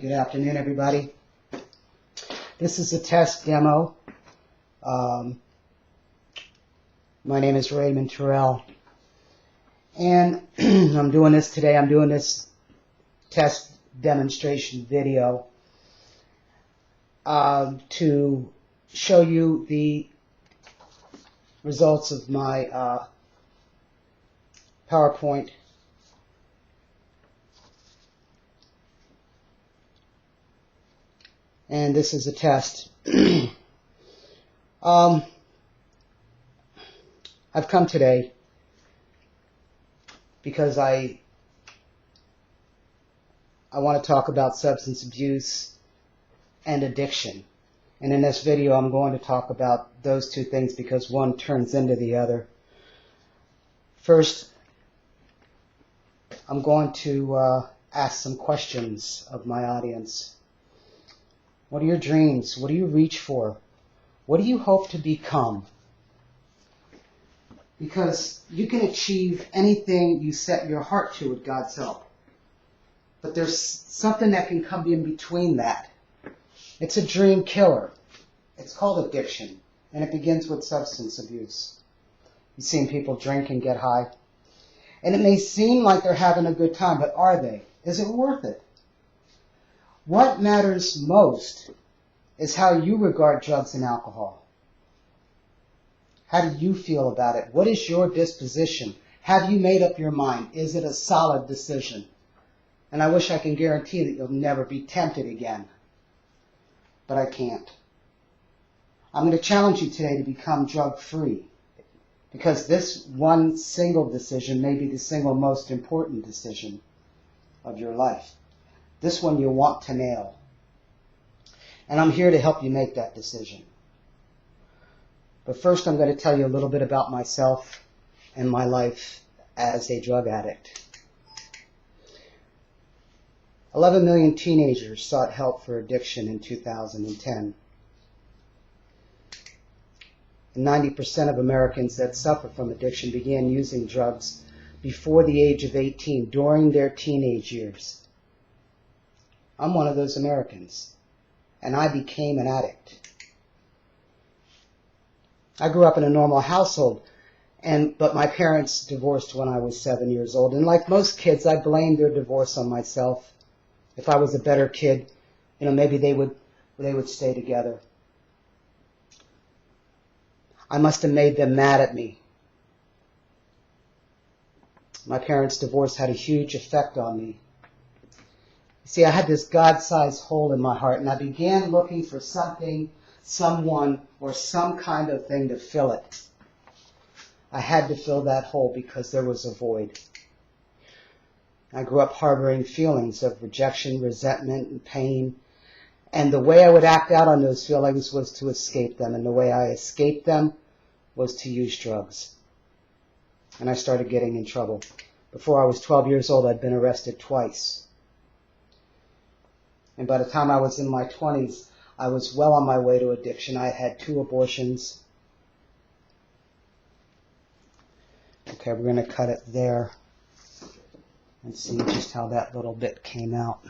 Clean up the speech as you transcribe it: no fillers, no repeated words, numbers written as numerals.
Good afternoon, everybody. This is a test demo. My name is Raymond Terrell, and I'm doing this today. I'm doing this test demonstration video to show you the results of my PowerPoint and this is a test. I've come today because I want to talk about substance abuse and addiction. And in this video I'm going to talk about those two things because one turns into the other. First, I'm going to ask some questions of my audience. What are your dreams? What do you reach for? What do you hope to become? Because you can achieve anything you set your heart to with God's help. But there's something that can come in between that. It's a dream killer. It's called addiction. And it begins with substance abuse. You've seen people drink and get high. And it may seem like they're having a good time, but are they? Is it worth it? What matters most is how you regard drugs and alcohol. How do you feel about it? What is your disposition? Have you made up your mind? Is it a solid decision? And I wish I can guarantee that you'll never be tempted again. But I can't. I'm going to challenge you today to become drug-free. Because this one single decision may be the single most important decision of your life. This one you want to nail. And I'm here to help you make that decision. But first I'm going to tell you a little bit about myself and my life as a drug addict. 11 million teenagers sought help for addiction in 2010. And 90% of Americans that suffer from addiction began using drugs before the age of 18, during their teenage years. I'm one of those Americans, and I became an addict. I grew up in a normal household, but my parents divorced when I was 7 years old. And like most kids, I blamed their divorce on myself. If I was a better kid, maybe they would stay together. I must have made them mad at me. My parents' divorce had a huge effect on me. See, I had this God-sized hole in my heart, and I began looking for something, someone, or some kind of thing to fill it. I had to fill that hole because there was a void. I grew up harboring feelings of rejection, resentment, and pain, and the way I would act out on those feelings was to escape them, and the way I escaped them was to use drugs. And I started getting in trouble. Before I was 12 years old, I'd been arrested twice. And by the time I was in my 20s, I was well on my way to addiction. I had 2 abortions. Okay, we're going to cut it there and see just how that little bit came out.